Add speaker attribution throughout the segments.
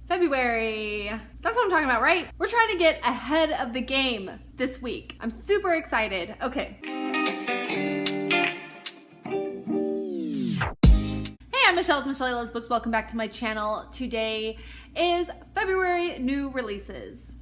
Speaker 1: February. That's what I'm talking about, right? We're trying to get ahead of the game this week. I'm super excited. Okay. Hey, I'm Michelle. It's Michelle Loves Books. Welcome back to my channel. Today is February new releases.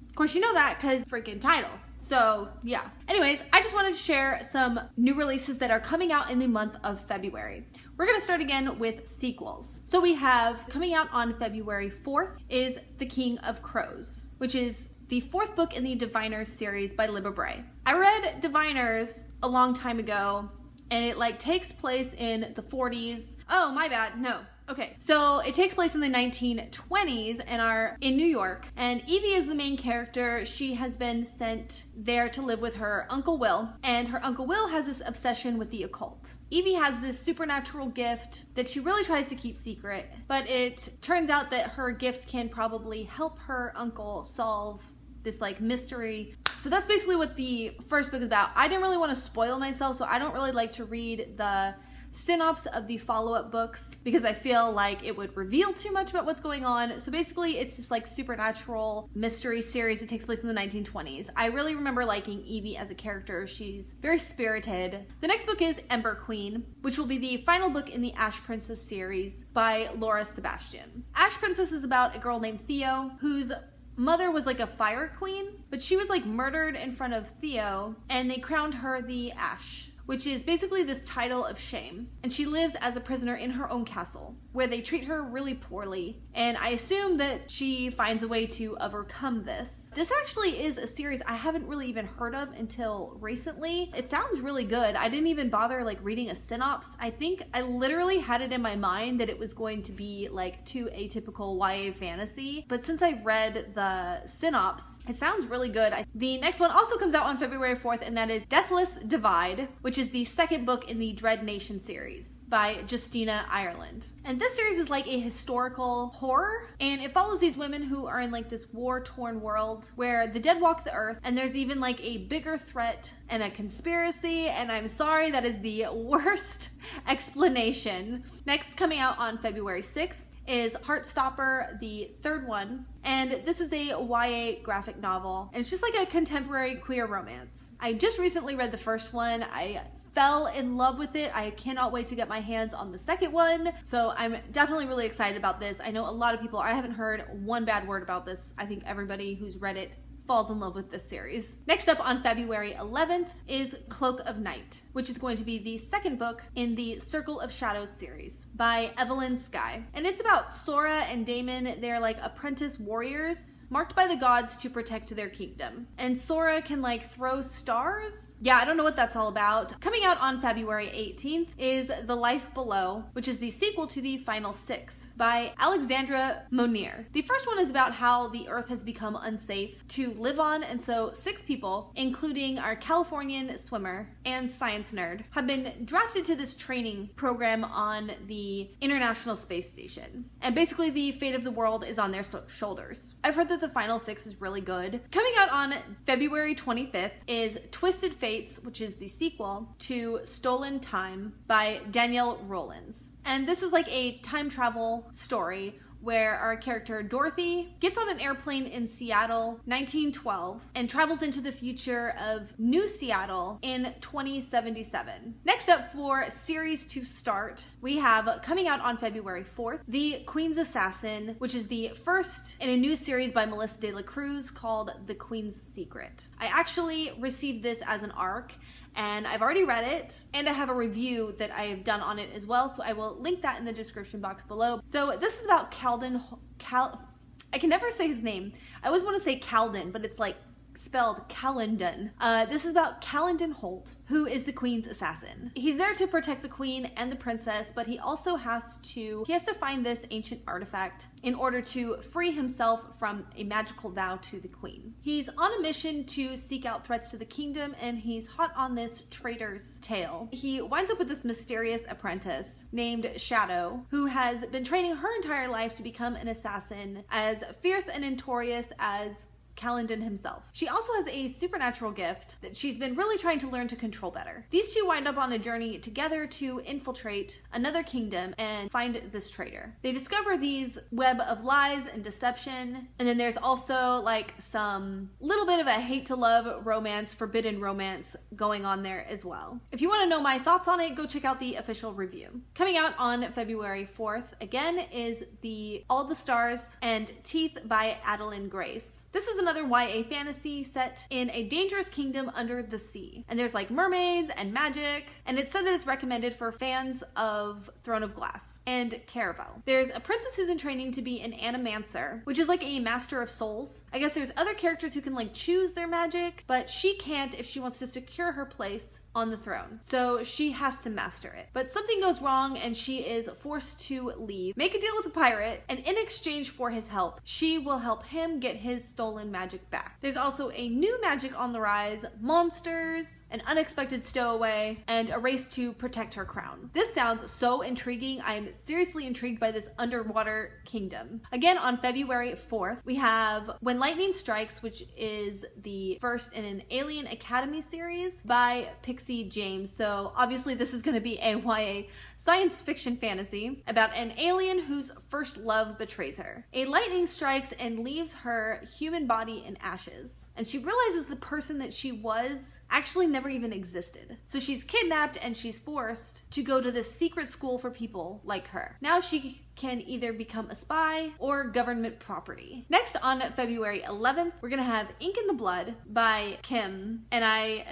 Speaker 1: Of course, you know that because freaking title. So yeah. Anyways, I just wanted to share some new releases that are coming out in the month of February. We're gonna start again with sequels. So we have coming out on February 4th is The King of Crows, which is the fourth book in the Diviners series by Libba Bray. I read Diviners a long time ago and it like takes place in the 40s. Oh, my bad, no. Okay, so it takes place in the 1920s and are in New York, and Evie is the main character. She has been sent there to live with her Uncle Will, and her Uncle Will has this obsession with the occult. Evie has this supernatural gift that she really tries to keep secret, but it turns out that her gift can probably help her uncle solve this like mystery. So that's basically what the first book is about. I didn't really want to spoil myself, so I don't really like to read the synopsis of the follow-up books because I feel like it would reveal too much about what's going on. So basically it's this like supernatural mystery series that takes place in the 1920s. I really remember liking Evie as a character. She's very spirited. The next book is Ember Queen, which will be the final book in the Ash Princess series by Sebastian. Ash Princess is about a girl named Theo whose mother was like a fire queen, but she was like murdered in front of Theo and they crowned her the Ash, which is basically this title of shame. And she lives as a prisoner in her own castle, where they treat her really poorly. And I assume that she finds a way to overcome this. This actually is a series I haven't really even heard of until recently. It sounds really good. I didn't even bother like reading a synopsis. I think I literally had it in my mind that it was going to be like too atypical YA fantasy. But since I read the synopsis, it sounds really good. The next one also comes out on February 4th, and that is Deathless Divide, which is the second book in the Dread Nation series by Justina Ireland. And this series is like a historical horror, and it follows these women who are in like this war-torn world where the dead walk the earth, and there's even like a bigger threat and a conspiracy, and I'm sorry, that is the worst explanation. Next, coming out on February 6th, is Heartstopper, the third one. And this is a YA graphic novel, and it's just like a contemporary queer romance. I just recently read the first one. I fell in love with it. I cannot wait to get my hands on the second one. So I'm definitely really excited about this. I know a lot of people, I haven't heard one bad word about this. I think everybody who's read it falls in love with this series. Next up on February 11th is Cloak of Night, which is going to be the second book in the Circle of Shadows series by Evelyn, Skye. And it's about Sora and Damon. They're like apprentice warriors marked by the gods to protect their kingdom. And Sora can like throw stars? Yeah, I don't know what that's all about. Coming out on February 18th is The Life Below, which is the sequel to the Final Six by Alexandra Monir. The first one is about how the earth has become unsafe to live on, and so 6 people, including our Californian swimmer and science nerd, have been drafted to this training program on the International Space Station. And basically the fate of the world is on their shoulders. I've heard that the Final Six is really good. Coming out on February 25th is Twisted Fates, which is the sequel to Stolen Time by Danielle Rollins. And this is like a time travel story where our character Dorothy gets on an airplane in Seattle, 1912, and travels into the future of New Seattle in 2077. Next up for series to start, we have coming out on February 4th, The Queen's Assassin, which is the first in a new series by Melissa de la Cruz called The Queen's Secret. I actually received this as an ARC, and I've already read it, and I have a review that I have done on it as well, so I will link that in the description box below. So this is about I can never say his name. I always want to say Calden, but it's like spelled Calendon. This is about Calendon Holt, who is the Queen's assassin. He's there to protect the Queen and the princess, but he also has to find this ancient artifact in order to free himself from a magical vow to the Queen. He's on a mission to seek out threats to the kingdom, and he's hot on this traitor's tail. He winds up with this mysterious apprentice named Shadow, who has been training her entire life to become an assassin as fierce and notorious as Kaladin himself. She also has a supernatural gift that she's been really trying to learn to control better. These two wind up on a journey together to infiltrate another kingdom and find this traitor. They discover these web of lies and deception, and then there's also like some little bit of a hate to love romance, forbidden romance going on there as well. If you want to know my thoughts on it, go check out the official review. Coming out on February 4th again is the All the Stars and Teeth by Adalyn Grace. This is another YA fantasy set in a dangerous kingdom under the sea, and there's like mermaids and magic, and it's said that it's recommended for fans of Throne of Glass and Caravel. There's a princess who's in training to be an animancer, which is like a master of souls. I guess there's other characters who can like choose their magic, but she can't if she wants to secure her place on the throne. So she has to master it. But something goes wrong and she is forced to leave, make a deal with a pirate, and in exchange for his help, she will help him get his stolen magic back. There's also a new magic on the rise, monsters, an unexpected stowaway, and a race to protect her crown. This sounds so intriguing. I'm seriously intrigued by this underwater kingdom. Again, on February 4th, we have When Lightning Strikes, which is the first in an Alien Academy series by Pixie James. So obviously this is going to be a YA science fiction fantasy about an alien whose first love betrays her. A lightning strikes and leaves her human body in ashes, and she realizes the person that she was actually never even existed. So she's kidnapped and she's forced to go to this secret school for people like her. Now she can either become a spy or government property. Next, on February 11th, we're gonna have Ink in the Blood by Kim, and I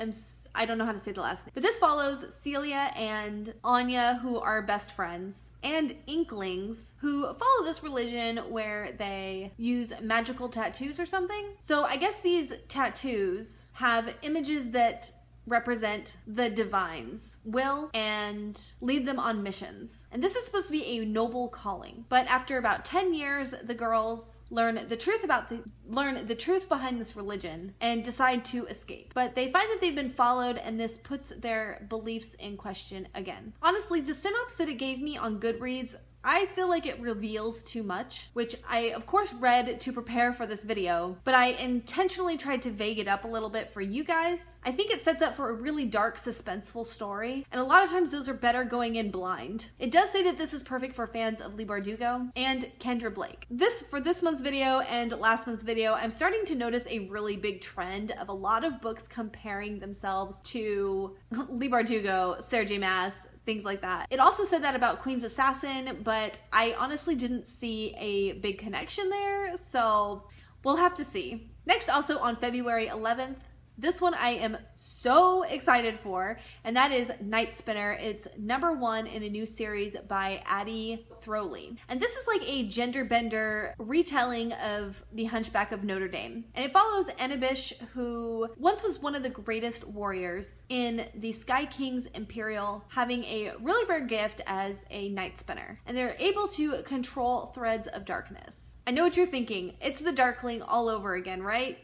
Speaker 1: don't know how to say the last name, but this follows Celia and Anya, who are best friends, and Inklings, who follow this religion where they use magical tattoos or something. So I guess these tattoos have images that represent the divine's will and lead them on missions. And this is supposed to be a noble calling. But after about 10 years, the girls learn the truth behind this religion and decide to escape. But they find that they've been followed, and this puts their beliefs in question again. Honestly, the synopsis that it gave me on Goodreads, I feel like it reveals too much, which I of course read to prepare for this video, but I intentionally tried to vague it up a little bit for you guys. I think it sets up for a really dark, suspenseful story, and a lot of times those are better going in blind. It does say that this is perfect for fans of Lee Bardugo and Kendra Blake. For this month's video and last month's video, I'm starting to notice a really big trend of a lot of books comparing themselves to Lee Bardugo, Sarah J. Maas, things like that. It also said that about Queen's Assassin, but I honestly didn't see a big connection there, so we'll have to see. Next, also on February 11th, this one I am so excited for, and that is Night Spinner. It's #1 in a new series by Addie Throwley. And this is like a gender bender retelling of The Hunchback of Notre Dame. And it follows Enibish, who once was one of the greatest warriors in the Sky King's Imperial, having a really rare gift as a Night Spinner. And they're able to control threads of darkness. I know what you're thinking. It's the Darkling all over again, right?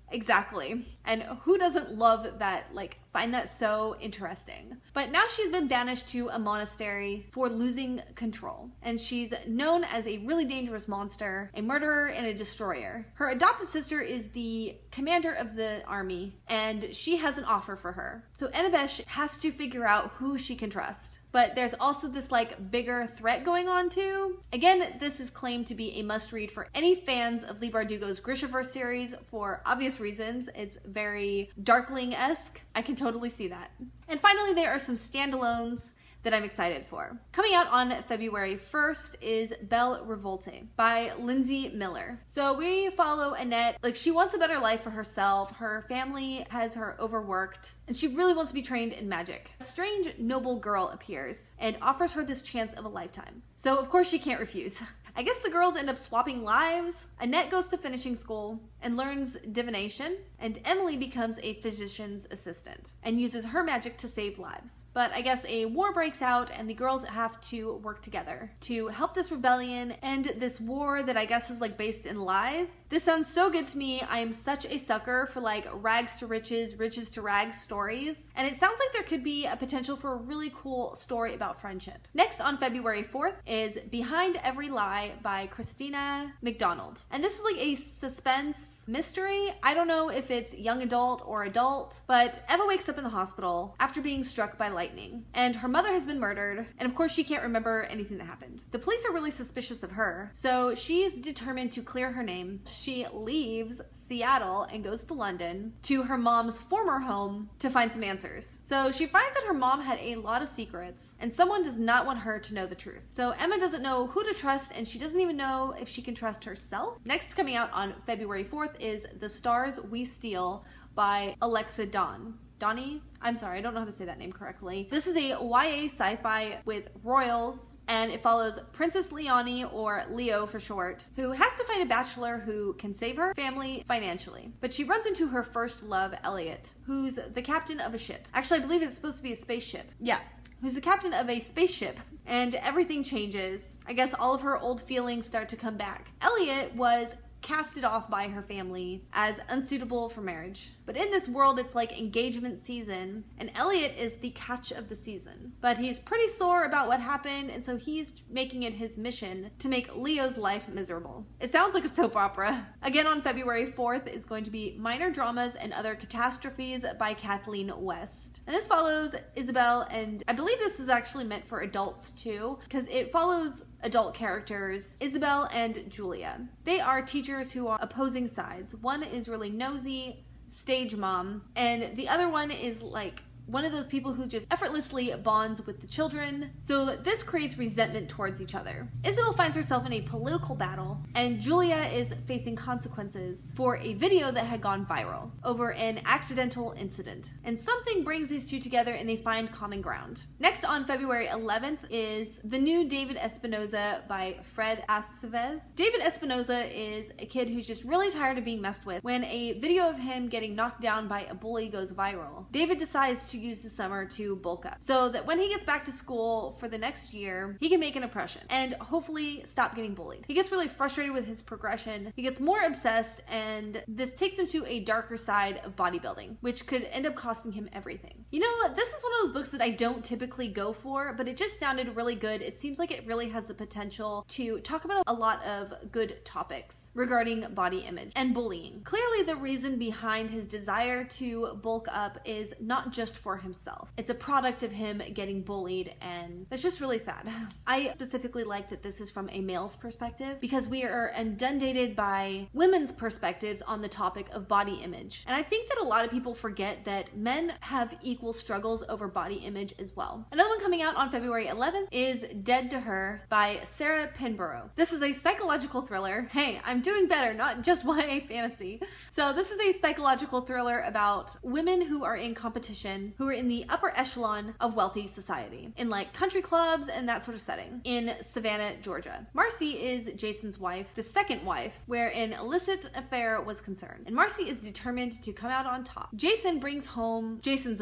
Speaker 1: Exactly. And who doesn't love that, like, find that so interesting? But now she's been banished to a monastery for losing control. And she's known as a really dangerous monster, a murderer, and a destroyer. Her adopted sister is the commander of the army, and she has an offer for her. So Enibish has to figure out who she can trust. But there's also this like bigger threat going on too. Again, this is claimed to be a must-read for any fans of Lee Bardugo's Grishaverse series for obvious reasons. It's very Darkling-esque. I can totally see that. And finally, there are some standalones that I'm excited for. Coming out on February 1st is Belle Revolte by Lindsay Miller. So we follow Annette. Like, she wants a better life for herself. Her family has her overworked, and she really wants to be trained in magic. A strange noble girl appears and offers her this chance of a lifetime. So of course she can't refuse. I guess the girls end up swapping lives. Annette goes to finishing school and learns divination, and Emily becomes a physician's assistant and uses her magic to save lives. But I guess a war breaks out and the girls have to work together to help this rebellion and this war that I guess is like based in lies. This sounds so good to me. I am such a sucker for like rags to riches, riches to rags stories. And it sounds like there could be a potential for a really cool story about friendship. Next on February 4th is Behind Every Lie Sci-Fi by Christina McDonald. And this is like a suspense mystery. I don't know if it's young adult or adult, but Eva wakes up in the hospital after being struck by lightning. And her mother has been murdered, and of course she can't remember anything that happened. The police are really suspicious of her, so she's determined to clear her name. She leaves Seattle and goes to London to her mom's former home to find some answers. So she finds that her mom had a lot of secrets, and someone does not want her to know the truth. So Emma doesn't know who to trust, and she doesn't even know if she can trust herself. Next, coming out on February 4th is The Stars We Steal by Alexa Donnie? I'm sorry, I don't know how to say that name correctly. This is a YA sci-fi with royals, and it follows Princess Leonie, or Leo for short, who has to find a bachelor who can save her family financially. But she runs into her first love, Elliot, who's the captain of a ship. Actually, I believe it's supposed to be a spaceship. Yeah. Who's the captain of a spaceship, and everything changes. I guess all of her old feelings start to come back. Elliot was casted off by her family as unsuitable for marriage. But in this world, it's like engagement season, and Elliot is the catch of the season. But he's pretty sore about what happened, and so he's making it his mission to make Leo's life miserable. It sounds like a soap opera. Again, on February 4th is going to be Minor Dramas and Other Catastrophes by Kathleen West. And this follows Isabel, and I believe this is actually meant for adults too, because it follows adult characters, Isabel and Julia. They are teachers who are opposing sides. One is really nosy, stage mom, and the other one is like one of those people who just effortlessly bonds with the children. So this creates resentment towards each other. Isabel finds herself in a political battle, and Julia is facing consequences for a video that had gone viral over an accidental incident. And something brings these two together, and they find common ground. Next, on February 11th is the new David Espinosa by Fred Aceves. David Espinosa is a kid who's just really tired of being messed with. When a video of him getting knocked down by a bully goes viral, David decides to use the summer to bulk up so that when he gets back to school for the next year, he can make an impression and hopefully stop getting bullied. He gets really frustrated with his progression. He gets more obsessed, and this takes him to a darker side of bodybuilding, which could end up costing him everything. You know what? This is one of those books that I don't typically go for, but it just sounded really good. It seems like it really has the potential to talk about a lot of good topics regarding body image and bullying. Clearly, the reason behind his desire to bulk up is not just for himself. It's a product of him getting bullied, and that's just really sad. I specifically like that this is from a male's perspective, because we are inundated by women's perspectives on the topic of body image. And I think that a lot of people forget that men have equal struggles over body image as well. Another one coming out on February 11th is Dead to Her by Sarah Pinborough. This is a psychological thriller. Hey, I'm doing better, not just YA fantasy. So this is a psychological thriller about women who are in competition, who are in the upper echelon of wealthy society, in like country clubs and that sort of setting, in Savannah, Georgia. Marcy is Jason's wife, the second wife, where an illicit affair was concerned. And Marcy is determined to come out on top. Jason's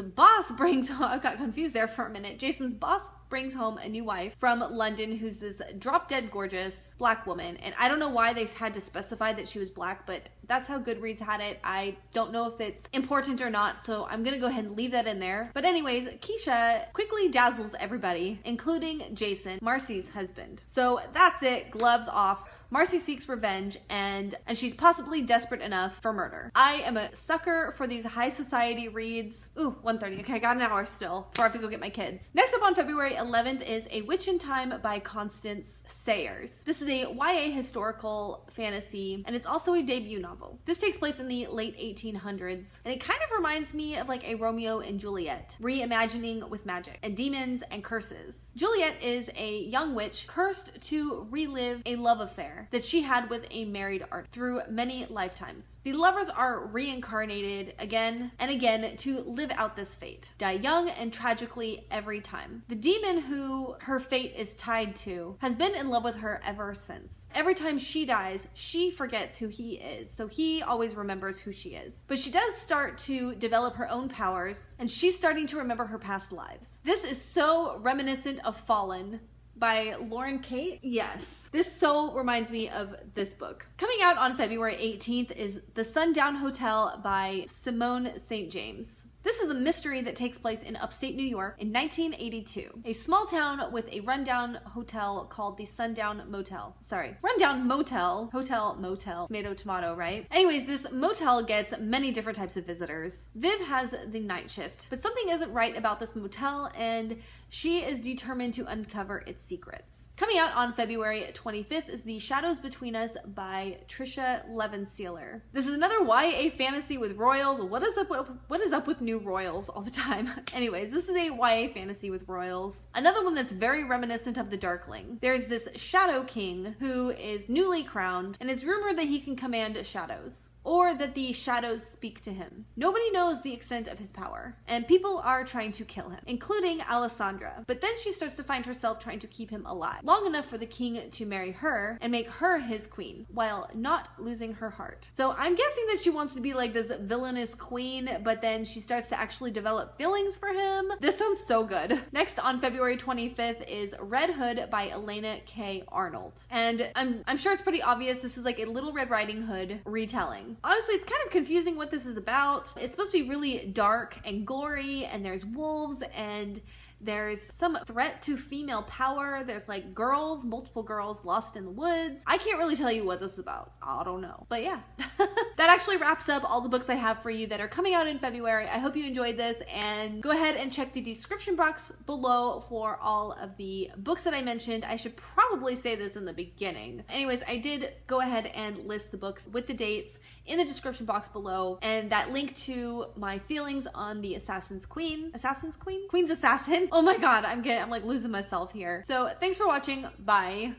Speaker 1: boss brings home, I got confused there for a minute. Jason's boss brings home a new wife from London who's this drop-dead gorgeous black woman. And I don't know why they had to specify that she was black, but that's how Goodreads had it. I don't know if it's important or not, so I'm gonna go ahead and leave that in there. But anyways, Keisha quickly dazzles everybody, including Jason, Marcy's husband. So that's it, gloves off. Marcy seeks revenge, and she's possibly desperate enough for murder. I am a sucker for these high society reads. Ooh, 1:30. Okay, I got an hour still before I have to go get my kids. Next up on February 11th is A Witch in Time by Constance Sayers. This is a YA historical fantasy, and it's also a debut novel. This takes place in the late 1800s, and it kind of reminds me of like a Romeo and Juliet, reimagining with magic and demons and curses. Juliet is a young witch cursed to relive a love affair that she had with a married artist through many lifetimes. The lovers are reincarnated again and again to live out this fate, die young and tragically every time. The demon who her fate is tied to has been in love with her ever since. Every time she dies, she forgets who he is, so he always remembers who she is. But she does start to develop her own powers, and she's starting to remember her past lives. This is so reminiscent of Fallen by Lauren Kate. Yes, this so reminds me of this book. Coming out on February 18th is The Sundown Hotel by Simone St. James. This is a mystery that takes place in upstate New York in 1982. A small town with a rundown hotel called the Sundown Motel. Sorry, rundown motel. Hotel, motel. Tomato, tomato, right? Anyways, this motel gets many different types of visitors. Viv has the night shift, but something isn't right about this motel, and she is determined to uncover its secrets. Coming out on February 25th is The Shadows Between Us by Trisha Levensealer. This is another YA fantasy with royals. What is up with new royals all the time? Anyways, this is a YA fantasy with royals. Another one that's very reminiscent of The Darkling. There's this Shadow King who is newly crowned, and it's rumored that he can command shadows, or that the shadows speak to him. Nobody knows the extent of his power, and people are trying to kill him, including Alexandra. But then she starts to find herself trying to keep him alive, long enough for the king to marry her and make her his queen, while not losing her heart. So I'm guessing that she wants to be like this villainous queen, but then she starts to actually develop feelings for him. This sounds so good. Next on February 25th is Red Hood by Elena K. Arnold. And I'm sure it's pretty obvious this is like a Little Red Riding Hood retelling. Honestly, it's kind of confusing what this is about. It's supposed to be really dark and gory, and there's wolves, and there's some threat to female power. There's like girls, multiple girls lost in the woods. I can't really tell you what this is about. I don't know. But yeah, that actually wraps up all the books I have for you that are coming out in February. I hope you enjoyed this, and go ahead and check the description box below for all of the books that I mentioned. I should probably say this in the beginning. Anyways, I did go ahead and list the books with the dates in the description box below, and that link to my feelings on the Queen's Assassin. Oh my god, I'm like losing myself here. So thanks for watching. Bye.